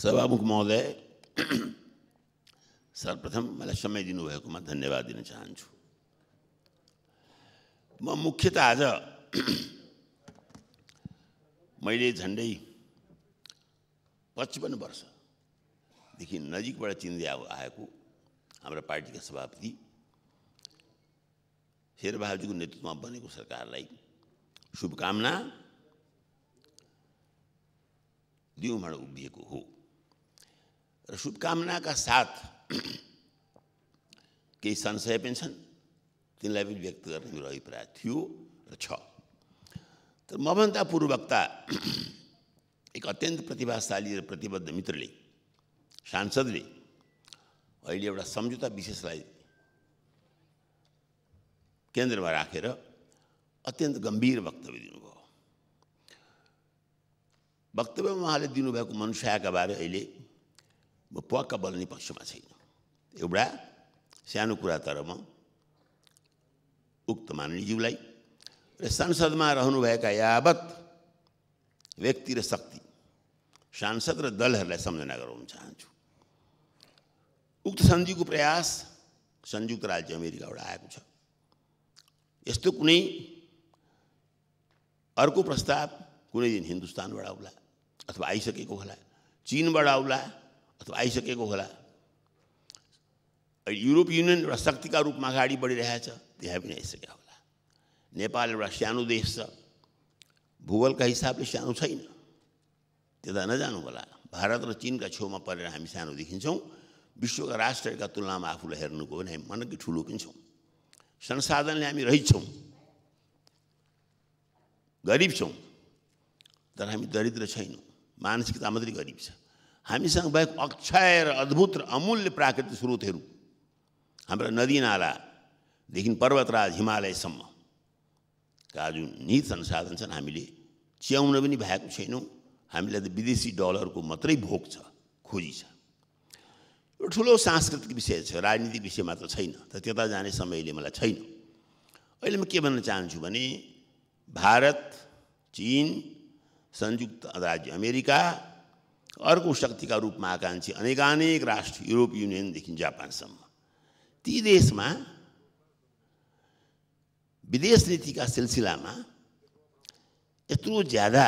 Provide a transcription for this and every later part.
सभामुख महोदय, सर्वप्रथम मलाई समय दिनुभएकोमा धन्यवाद दिन चाहन्छु। म मुख्यतः आज मैले झन्डै 55 वर्षदेखि नजिकबाट चिन्दै आएको हाम्रो पार्टीका सभापति शेरबहादुरको नेतृत्वमा बनेको सरकारलाई शुभकामना दिउँ भनेर उभिएको हो र शुभकामनाका साथ केही संशय पनि छन्, तिनलाई पनि व्यक्त गर्ने मेरो अभिप्राय थियो र छ। तर मभन्दा पूर्ववक्ता एक अत्यन्त प्रतिभाशाली र प्रतिबद्ध मित्रले, सांसदले अहिले एउटा सम्झौता विशेषलाई केन्द्रमा राखेर अत्यन्त गम्भीर वक्तव्य दिनुभयो। वक्तव्यमा उहाँले दिनुभएको मनुष्यका बारे अहिले म पक्का बोल्ने पक्षमा छैन। एउटा सानो कुरा, तर म उक्त माननीयज्यूलाई र संसदमा रहनुभएका यावत व्यक्ति र शक्ति, सांसद र दलहरूलाई सम्झना गराउन चाहन्छु। उक्त सन्धिको प्रयास संयुक्त राज्य अमेरिकाबाट आएको छ। यस्तो कुनै अर्को प्रस्ताव कुनै दिन हिन्दुस्तानबाट आउला अथवा आइसकेको होला, चीनबाट आउला अथवा आइसकेको होला। युरोप युनियन एउटा शक्तिका रूपमा अगाडि बढिरहेछ, त्यहाँ पनि आइसकेको होला। नेपाल एउटा सानो देश छ, भूगोलका हिसाबले सानो छैन, त्यता नजानु होला। भारत र चीनका छेउमा परेर हामी सानो देखिन्छौँ। विश्वका राष्ट्रहरूका तुलनामा आफूलाई हेर्नुको भने हामी मनकै ठुलो पनि छौँ। संसाधनले हामी रहित छौँ, गरिब छौँ, तर हामी दरिद्र छैनौँ। मानसिकता मात्रै गरिब छ। हामीसँग भएको अक्षय र अद्भुत र अमूल्य प्राकृतिक स्रोतहरू, हाम्रा नदी नालादेखि पर्वतराज हिमालयसम्मका जुन निहित संसाधन छन्, हामीले च्याउन पनि भएको छैनौँ। हामीलाई त विदेशी डलरको मात्रै भोग छ, खोजी छ। यो ठुलो सांस्कृतिक विषय छ, राजनीतिक विषय मात्र छैन। तर त्यता जाने समयले मलाई छैन। अहिले म के भन्न चाहन्छु भने भारत, चीन, संयुक्त राज्य अमेरिका, अर्को शक्तिका रूपमा आकाङ्क्षी अनेकानेक राष्ट्र, युरोप युनियनदेखि जापानसम्म, ती देशमा विदेश नीतिका सिलसिलामा यत्रो ज्यादा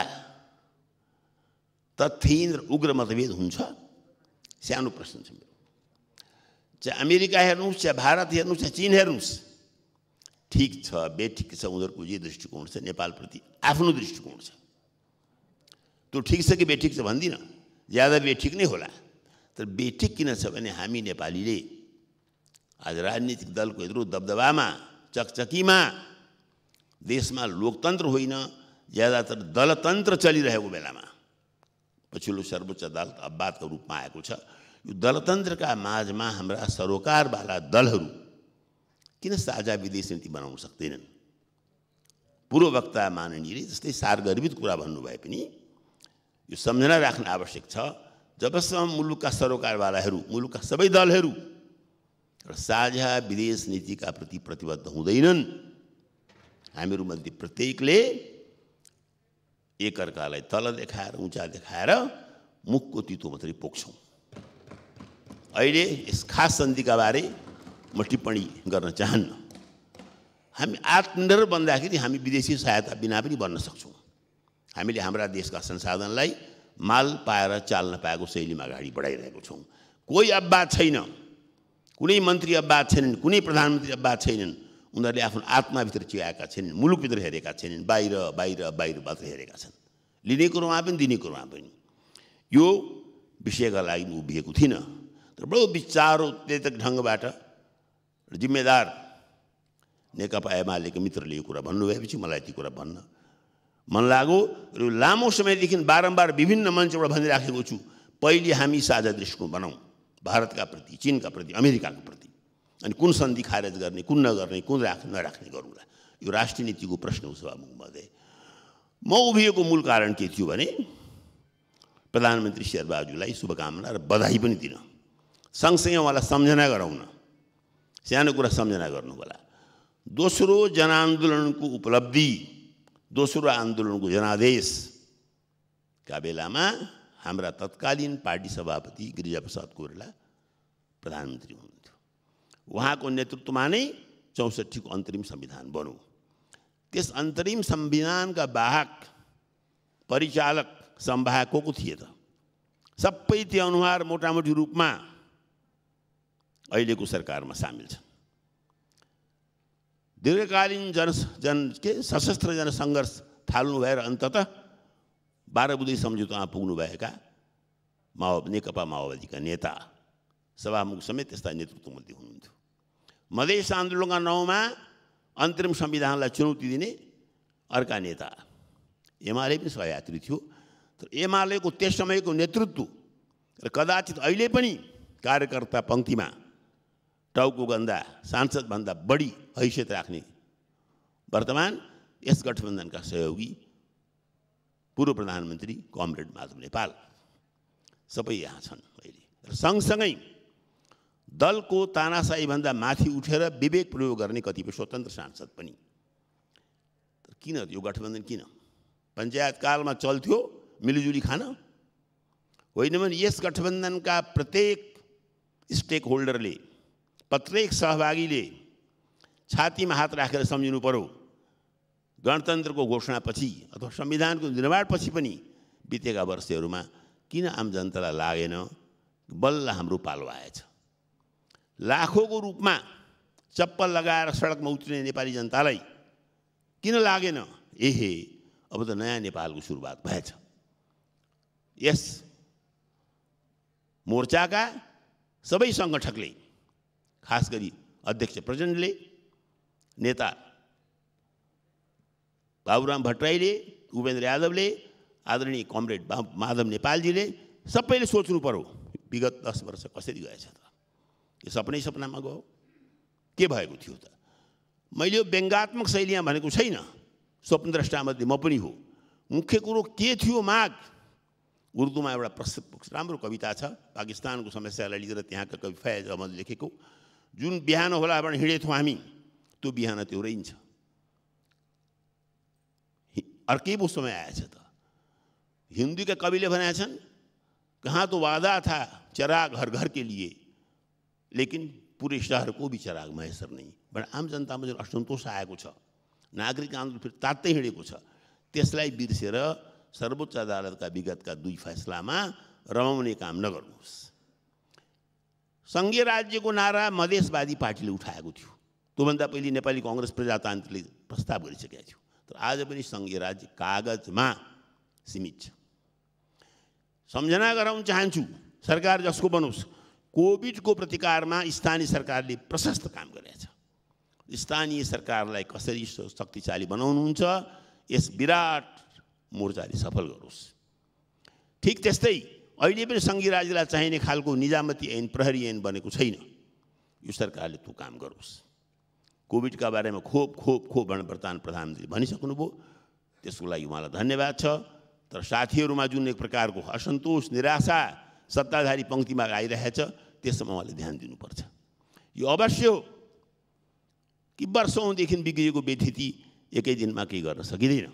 तथ्यहीन र उग्र मतभेद हुन्छ। सानो प्रश्न छ मेरो। चाहे अमेरिका हेर्नुहोस्, चाहे भारत हेर्नुहोस्, चाहे चीन हेर्नुहोस्, ठिक छ, बेठिक छ, उनीहरूको जे दृष्टिकोण छ, नेपालप्रति आफ्नो दृष्टिकोण छ। त्यो ठिक छ कि बेठिक छ भन्दिनँ, ज्यादा बेठिक नै होला। तर बेठिक किन छ भने हामी नेपालीले आज राजनीतिक दलको यत्रो दबदबामा, चकचकीमा, देशमा लोकतन्त्र होइन ज्यादातर दलतन्त्र चलिरहेको बेलामा, पछिल्लो सर्वोच्च अदालत अपवादको रूपमा आएको छ। यो दलतन्त्रका माझमा हाम्रा सरोकारवाला दलहरू किन साझा विदेश नीति बनाउन सक्दैनन्? पूर्ववक्ता माननीयले जस्तै सारगर्भित कुरा भन्नुभए पनि यो सम्झना राख्न आवश्यक छ, जबसम्म मुलुकका सरोकारवालाहरू, मुलुकका सबै दलहरू र साझा विदेश नीतिका प्रति प्रतिबद्ध हुँदैनन्, हामीहरूमध्ये प्रत्येकले एकअर्कालाई तल देखाएर, उँचा देखाएर मुखको तितो मात्रै पोख्छौँ। अहिले यस खास सन्धिका बारे म टिप्पणी गर्न चाहन्न। हामी आत्मनिर्भर बन्दाखेरि हामी विदेशी सहायता बिना पनि बन्न सक्छौँ। हामीले हाम्रा देशका संसाधनलाई माल पाएर चाल्न पाएको शैलीमा अगाडि बढाइरहेको छौँ। कोही अपवाद छैन, कुनै मन्त्री अपवाद छैनन्, कुनै प्रधानमन्त्री अपवाद छैनन्। उनीहरूले आफ्नो आत्माभित्र चियाएका छैनन्, मुलुकभित्र हेरेका छैनन्, बाहिर बाहिर बाहिर मात्र हेरेका छन्। लिने कुरोमा पनि दिने कुरोमा पनि। यो विषयका लागि उभिएको थिइनँ। तर बडो विचारोत्तेजक ढङ्गबाट जिम्मेदार नेकपा एमालेका मित्रले यो कुरा भन्नुभएपछि मलाई ती कुरा भन्न मन लाग्यो। र लामो समयदेखि बारम्बार विभिन्न मञ्चबाट भनिराखेको छु, पहिले हामी साझा दृष्टिकोण बनाऊँ, भारतका प्रति, चीनका प्रति, अमेरिकाका प्रति। अनि कुन सन्धि खारेज गर्ने, कुन नगर्ने, कुन नराख्ने गरौँला। यो राष्ट्रिय नीतिको प्रश्न हो सभामुख महोदय। म उभिएको मूल कारण के थियो भने प्रधानमन्त्री शेरबहादुरलाई शुभकामना र बधाई पनि दिन, सँगसँगै उहाँलाई सम्झना गराउन, सानो कुरा सम्झना गर्नु होला। दोस्रो जनआन्दोलनको उपलब्धि, दोस्रो आन्दोलनको जनादेशका बेलामा हाम्रा तत्कालीन पार्टी सभापति गिरिजाप्रसाद कोइराला प्रधानमन्त्री हुनुहुन्थ्यो। उहाँको नेतृत्वमा नै 64 को अन्तरिम संविधान बन्यो। त्यस अन्तरिम संविधानका वाहक परिचालक संवाहक को थिए त? सबै त्यो अनुहार मोटामोटी रूपमा अहिलेको सरकारमा सामेल छन्। दीर्घकालीन सशस्त्र जनसङ्घर्ष थाल्नु भएर अन्ततः 12 बुँदे सम्झौतामा पुग्नुभएका नेकपा माओवादीका नेता सभामुख समेत त्यस्ता नेतृत्वमध्ये हुनुहुन्थ्यो। मधेस आन्दोलनका नाउँमा अन्तरिम संविधानलाई चुनौती दिने अर्का नेता एमाले पनि सहयात्री थियो। तर एमालेको त्यस समयको नेतृत्व र कदाचित अहिले पनि कार्यकर्ता पङ्क्तिमा टाउको गन्दा सांसदभन्दा बढी हैसियत राख्ने वर्तमान यस गठबन्धनका सहयोगी पूर्व प्रधानमन्त्री कमरेड माधव नेपाल सबै यहाँ छन् अहिले। र सँगसँगै दलको तानाशाहीभन्दा माथि उठेर विवेक प्रयोग गर्ने कतिपय स्वतन्त्र सांसद पनि। तर किन यो गठबन्धन किन? पञ्चायत कालमा चल्थ्यो मिलिजुली खान होइन भने यस गठबन्धनका प्रत्येक स्टेक होल्डरले प्रत्येक सहभागीले छातीमा हात राखेर सम्झिनु पर्यो गणतन्त्रको घोषणापछि अथवा संविधानको निर्माणपछि पनि बितेका वर्षहरूमा किन आम जनतालाई लागेन बल्ल हाम्रो पालो आएछ। लाखौँको रूपमा चप्पल लगाएर सडकमा उत्रिने नेपाली जनतालाई किन लागेन एहे अब त नयाँ नेपालको सुरुवात भएछ। यस मोर्चाका सबै सङ्गठकले खास गरी अध्यक्ष प्रचण्डले नेता बाबुराम भट्टराईले उपेन्द्र यादवले आदरणीय कमरेड माधव नेपालजीले सबैले सोच्नु पर्यो विगत 10 वर्ष कसरी गएछ त? यो सपनै सपनामा गयो के भएको थियो त? मैले यो व्यङ्गात्मक शैलीमा भनेको छैन, स्वप्नद्रष्टामध्ये म पनि हो। मुख्य कुरो के थियो माग? उर्दूमा एउटा प्रसिद्ध राम्रो कविता छ पाकिस्तानको समस्यालाई लिएर त्यहाँका कवि फैज अहमद लेखेको, जुन बिहान होला भने हिँडेथ्यौँ हामी त्यो बिहान त्यो रहन्छ। अर्कै पो समय आएछ त। हिंदी के कवि ने छन् कहाँ तो वादा था चिराग हर घर के लिए लेकिन पूरे शहर को भी चिराग मैसर नहीं। बड़ा आम जनता में जो असन्तोष आएको छ, नागरिक आन्दोलन फिर तात्तै हिँडेको छ, त्यसलाई बिर्सेर सर्वोच्च अदालतका विगतका 2 फैसलामा रमाउने काम नगर्नुहोस्। संघीय राज्यको नारा मधेसवादी पार्टीले उठाएको थियो, त्योभन्दा पहिले नेपाली कांग्रेस प्रजातान्त्रिकले प्रस्ताव गरिसकेको थियो। तर आज पनि संघीय राज्य कागजमा सीमित छ। सम्झना गराउन चाहन्छु सरकार जसको बनोस्, कोभिडको प्रतिकारमा स्थानीय सरकारले प्रशस्त काम गरेको छ। स्थानीय सरकारलाई कसरी शक्तिशाली बनाउनुहुन्छ यस विराट मोर्चाले सफल गरोस्। ठीक त्यस्तै अहिले पनि संघीय राज्यलाई चाहिने खालको निजामती ऐन प्रहरी ऐन बनेको छैन, यो सरकारले त्यो काम गरोस्। कोभिडका बारेमा खोप प्रधानमन्त्री भनिसक्नुभयो, त्यसको लागि उहाँलाई धन्यवाद छ। तर साथीहरूमा जुन एक प्रकारको असन्तोष निराशा सत्ताधारी पंक्तिमा आइरहेछ त्यसमा उहाँले ध्यान दिनुपर्छ। यो अवश्य हो कि वर्षौंदेखि बिग्रिएको व्यथिति एकै दिनमा केही गर्न सकिँदैन।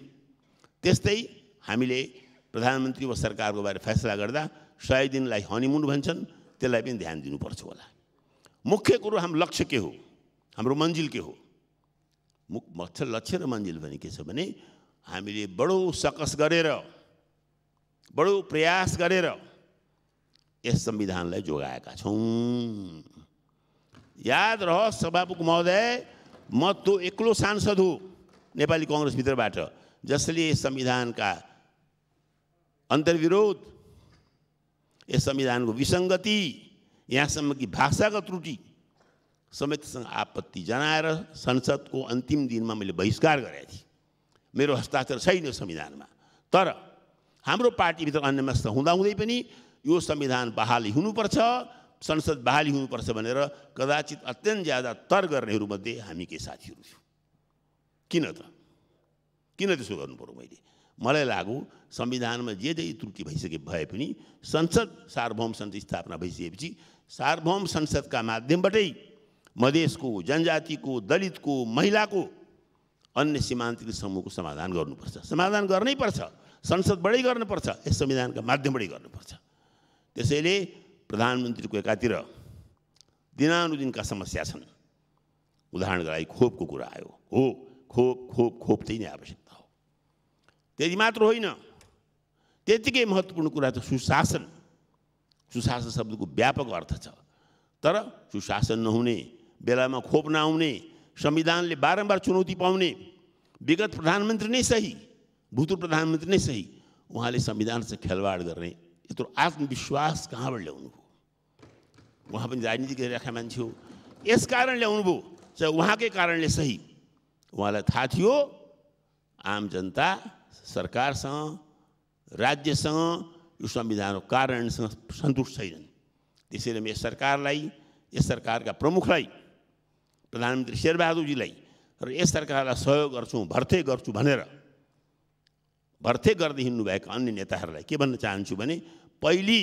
त्यस्तै हामीले प्रधानमन्त्री वा सरकारको बारे फैसला गर्दा 100 दिनलाई हनीमुन भन्छन्, त्यसलाई पनि ध्यान दिनुपर्छ होला। मुख्य कुरो हाम्रो लक्ष्य के हो, हाम्रो मन्जिल के हो? मुख्य लक्ष्य र मन्जिल भने के छ भने हामीले बडो सकस गरेर बडो प्रयास गरेर यस संविधानलाई जोगाएका छौं। याद रहोस् सभामुख महोदय, म तो एक्लो सांसद हो नेपाली कांग्रेस भित्रबाट जसले यस संविधानका अन्तर्विरोध, यस संविधानको विसङ्गति, यहाँसम्म कि भाषागत त्रुटि समेतसँग आपत्ति जनाएर संसदको अन्तिम दिनमा मैले बहिष्कार गरेको थिएँ। मेरो हस्ताक्षर छैन संविधानमा। तर हाम्रो पार्टीभित्र अन्यमनस्क हुँदाहुँदै पनि यो संविधान बहाली हुनुपर्छ, संसद बहाली हुनुपर्छ भनेर कदाचित अत्यन्त ज्यादा तर गर्नेहरूमध्ये हामी केही साथीहरू थियौँ। किन त्यसो गर्नु पर्यो? मलाई लाग्यो संविधानमा जे त्रुटि भए पनि संसद सार्वभौम संसद स्थापना भइसकेपछि सार्वभौम संसदका माध्यमबाटै मधेसको, जनजातिको, दलितको, महिलाको, अन्य सीमान्तकृत समूहको समाधान गर्नुपर्छ। समाधान गर्नै पर्छ। संसदबाटै गर्नुपर्छ, यस संविधानका माध्यमबाटै गर्नुपर्छ। त्यसैले प्रधानमन्त्रीको एकातिर दिनानुदिनका समस्या छन्। उदाहरणका लागि खोपको कुरा आयो, हो खोप खोप खोप चाहिँ नै आवश्यकता हो। त्यति मात्र होइन, त्यतिकै महत्त्वपूर्ण कुरा त सुशासन। सुशासन शब्दको व्यापक अर्थ छ, तर सुशासन नहुने, बेलामा खोप नआउने, संविधानले बारम्बार चुनौती पाउने विगत प्रधानमन्त्री नै सही, भूतपूर्व प्रधानमन्त्री नै सही, उहाँले संविधानसँग खेलवाड गर्ने यत्रो आत्मविश्वास कहाँबाट ल्याउनु भयो? उहाँ पनि राजनीति गरिरहेका मान्छे हो, यस कारण ल्याउनु भयो, चाहे उहाँकै कारणले सही। उहाँलाई थाहा थियो आम जनता सरकारसँग, राज्यसँग, यो संविधानको कारणसँग सन्तुष्ट छैनन्। त्यसैले म यस सरकारलाई, यस सरकारका प्रमुखलाई, प्रधानमन्त्री शेरबहादुरजीलाई र यस सरकारलाई सहयोग गर्छौँ, भर्ते गर्छु भनेर भर्ते गर्दै हिँड्नुभएका अन्य नेताहरूलाई के भन्न चाहन्छु भने, पहिली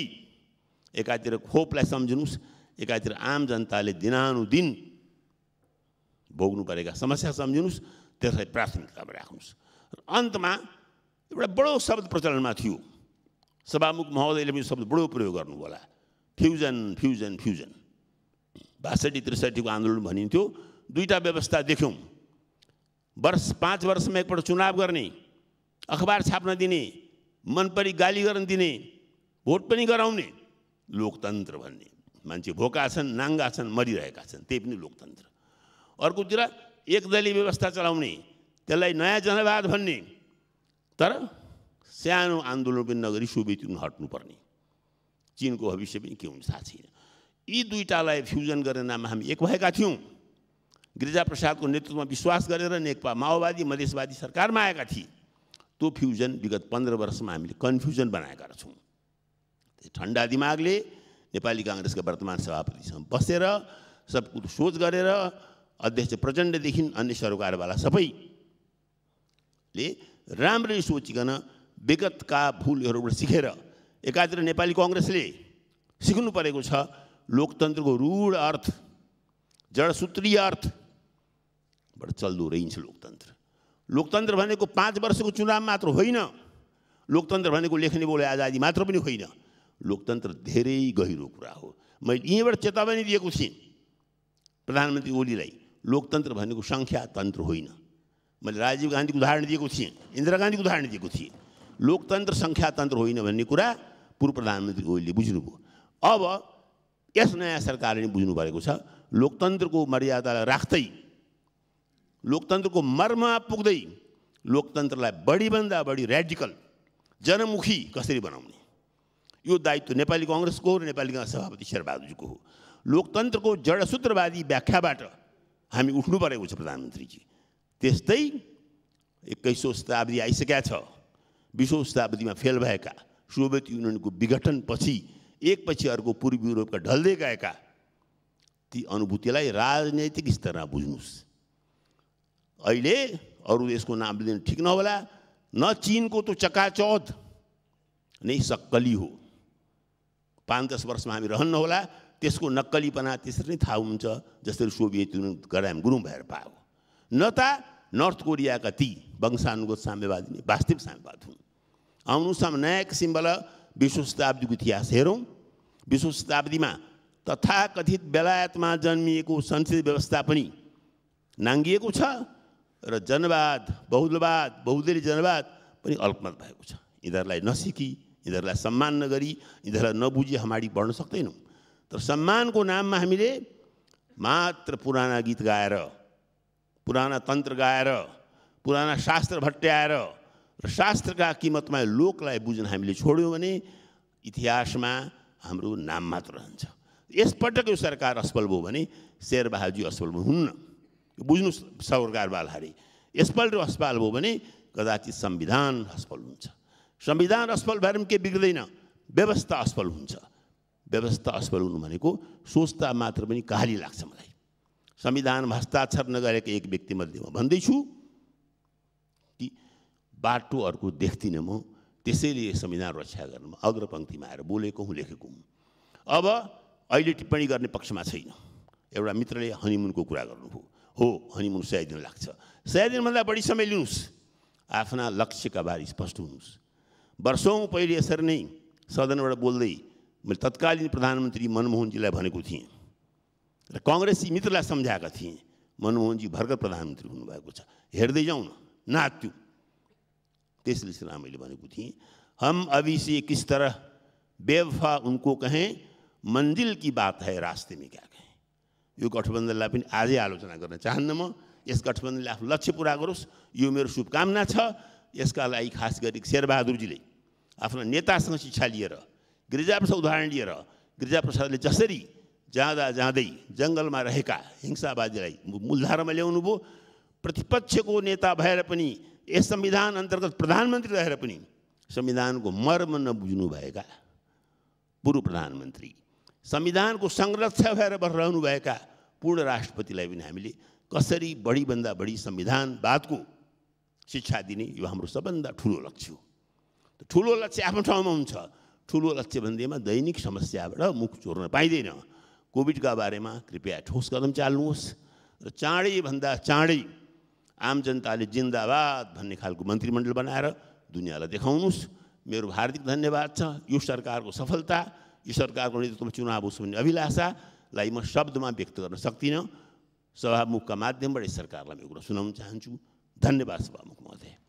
एकातिर खोपलाई सम्झिनुहोस्, एकातिर आम जनताले दिनानुदिन भोग्नु परेका समस्या सम्झिनुहोस्, त्यसलाई प्राथमिकतामा राख्नुहोस्। र अन्तमा एउटा बडो शब्द प्रचलनमा थियो, सभामुख महोदयले पनि शब्द बडो प्रयोग गर्नुभयो होला, फ्युजन फ्युजन फ्युजन। 62-63 को आन्दोलन भनिन्थ्यो, दुईटा व्यवस्था देख्यौँ, 5 वर्षमा एकपल्ट चुनाव गर्ने, अखबार छाप्न दिने, मनपरी गाली गर्न दिने, भोट पनि गराउने, लोकतन्त्र भन्ने। मान्छे भोका छन्, नाङ्गा छन्, मरिरहेका छन्, त्यही पनि लोकतन्त्र। अर्कोतिर एकदलीय व्यवस्था चलाउने, त्यसलाई नयाँ जनवाद भन्ने, तर सानो आन्दोलन पनि नगरी सोभियत युनियन हट्नुपर्ने। चीनको भविष्य पनि के हुन्छ थाहा छैन। यी दुईटालाई फ्युजन गर्ने नाममा हामी एक भएका थियौँ। गिरिजाप्रसादको नेतृत्वमा विश्वास गरेर नेकपा माओवादी मधेसवादी सरकारमा आएका थिए। त्यो फ्युजन विगत 15 वर्षमा हामीले कन्फ्युजन बनाएका छौँ। ठन्डा दिमागले नेपाली काङ्ग्रेसका वर्तमान सभापतिसँग बसेर सब कुरो सोच गरेर अध्यक्ष प्रचण्डदेखि अन्य सरकारवाला सबैले राम्ररी सोचिकन विगतका भुलहरूबाट सिकेर एकातिर नेपाली काङ्ग्रेसले सिक्नु परेको छ लोकतन्त्रको रूढ अर्थ, जडसूत्रीय अर्थबाट चल्दो रहन्छ लोकतन्त्र। लोकतन्त्र भनेको 5 वर्षको चुनाव मात्र होइन, लोकतन्त्र भनेको लेख्ने बोले आजादी मात्र पनि होइन, लोकतन्त्र धेरै गहिरो कुरा हो। मैले यहीँबाट चेतावनी दिएको थिएँ प्रधानमन्त्री ओलीलाई, लोकतन्त्र भनेको सङ्ख्यातन्त्र होइन। मैले राजीव गान्धीको उदाहरण दिएको थिएँ, इन्दिरा गान्धीको उदाहरण दिएको थिएँ। लोकतन्त्र सङ्ख्यातन्त्र होइन भन्ने कुरा पूर्व प्रधानमन्त्री ओलीले बुझ्नुभयो। अब यस नयाँ सरकारले पनि बुझ्नु परेको छ, लोकतन्त्रको मर्यादालाई राख्दै, लोकतन्त्रको मर्ममा पुग्दै लोकतन्त्रलाई बढीभन्दा बढी र्याडिकल जनमुखी कसरी बनाउने, यो दायित्व नेपाली काङ्ग्रेसको र नेपाली काङ्ग्रेस सभापति शेरबहादुरजीको हो। लोकतन्त्रको जडसूत्रवादी व्याख्याबाट हामी उठ्नु परेको छ प्रधानमन्त्रीजी। त्यस्तै 21औं शताब्दी आइसकेका छ। 20औं शताब्दीमा फेल भएका सोभियत युनियनको विघटनपछि एकपछि अर्को पूर्वी युरोपका ढल्दै गएका ती अनुभूतिलाई राजनैतिक स्तरमा बुझ्नुहोस्। अहिले अरू देशको नाम लिनु ठिक नहोला, न चीनको त्यो चकाचौध नै सक्कली हो। 5-10 वर्षमा हामी रहन्न होला, त्यसको नक्कलीपना त्यसरी नै थाहा हुन्छ जसरी सोभियत युनियन गराम गुरुङ भएर पायो। न त नर्थ कोरियाका ती वंशानुगत साम्यवादी नै वास्तविक साम्यवाद हुन्। आउनुहोस् हामी नयाँ किसिमबाट 20औं शताब्दीको इतिहास हेरौँ। 20औं शताब्दीमा तथाकथित बेलायतमा जन्मिएको संसदीय व्यवस्था पनि नाङ्गिएको छ र जनवाद, बहुलवाद, बहुदलीय जनवाद पनि अल्पमत भएको छ। यिनीहरूलाई नसिकी, यिनीहरूलाई सम्मान नगरी, यिनीहरूलाई नबुझी हामी अगाडि बढ्न सक्दैनौँ। तर सम्मानको नाममा हामीले मात्र पुराना गीत गाएर, पुराना तन्त्र गाएर, पुराना शास्त्र भट्ट्याएर र शास्त्रका किमतमा लोकलाई बुझ्न हामीले छोड्यौँ भने इतिहासमा हाम्रो नाम मात्र रहन्छ। यसपटक यो सरकार असफल भयो भने शेरबहादुरजी असफल हुन्न, बुझ्नुहोस् सरकारवालाहरूले। यसपल्ट असफल भयो भने कदाचित संविधान असफल हुन्छ। संविधान असफल भएर पनि केही बिग्रिँदैन, व्यवस्था असफल हुन्छ। व्यवस्था असफल हुनु भनेको सोच्दा मात्र पनि कहाली लाग्छ मलाई। संविधानमा हस्ताक्षर नगरेको एक व्यक्तिमध्ये म भन्दैछु कि बाटो अर्को देख्दिनँ म, त्यसैले संविधान रक्षा गर्नुमा अग्रपङ्क्तिमा आएर बोलेको हुँ, लेखेको हुँ। अब अहिले टिप्पणी गर्ने पक्षमा छैन। एउटा मित्रले हनीमुनको कुरा गर्नुभयो, हो हनीमुन 100 दिन लाग्छ। 100 दिनभन्दा बढी समय लिनुहोस्, आफ्ना लक्ष्यका बारे स्पष्ट हुनुहोस्। वर्षौं पहिले यसरी नै सदनबाट बोल्दै मैले तत्कालीन प्रधानमन्त्री मनमोहनजीलाई भनेको थिएँ र कांग्रेसी मित्रलाई सम्झाएका थिएँ, मनमोहनजी भर्खर प्रधानमन्त्री हुनुभएको छ, हेर्दै जाउँ न, नाच्यो। त्यसले सिलसिला मैले भनेको थिएँ, हम अभी से किस तरह बेवफा उनको कहें, मंजिल की बात है रास्ते में क्या कहें। यो गठबन्धनलाई पनि आजै आलोचना गर्न चाहन्न म। यस गठबन्धनले आफ्नो लक्ष्य पुरा गरोस्, यो मेरो शुभकामना छ। यसका लागि खास गरी शेरबहादुरजीले आफ्नो नेतासँग शिक्षा लिएर, गिरिजाप्रसाद उदाहरण लिएर, गिरिजाप्रसादले जसरी जाँदा जाँदै जङ्गलमा रहेका हिंसावादीलाई मूलधारामा ल्याउनु भयो, प्रतिपक्षको नेता भएर पनि यस संविधान अन्तर्गत प्रधानमन्त्री रहेर पनि संविधानको मर्म नबुझ्नुभएका पूर्व प्रधानमन्त्री, संविधानको संरक्षक भएर रहनुभएका पूर्ण राष्ट्रपतिलाई पनि हामीले कसरी बढीभन्दा बढी संविधानवादको शिक्षा दिने, यो हाम्रो सबभन्दा ठुलो लक्ष्य हो। ठुलो लक्ष्य आफ्नो ठाउँमा हुन्छ, ठुलो लक्ष्य भन्दैमा दैनिक समस्याबाट मुख चोर्न पाइँदैन। कोभिडका बारेमा कृपया ठोस कदम चाल्नुहोस् र चाँडैभन्दा चाँडै आम जनताले जिन्दाबाद भन्ने खालको मन्त्रीमण्डल बनाएर दुनियाँलाई देखाउनुहोस्। मेरो हार्दिक धन्यवाद छ। यो सरकारको सफलता, यो सरकारको नेतृत्वमा चुनाव होस् भन्ने अभिलाषालाई म शब्दमा व्यक्त गर्न सक्दिनँ। सभामुखका माध्यमबाट यस सरकारलाई म एउटा सुनाउन चाहन्छु। धन्यवाद सभामुख महोदय।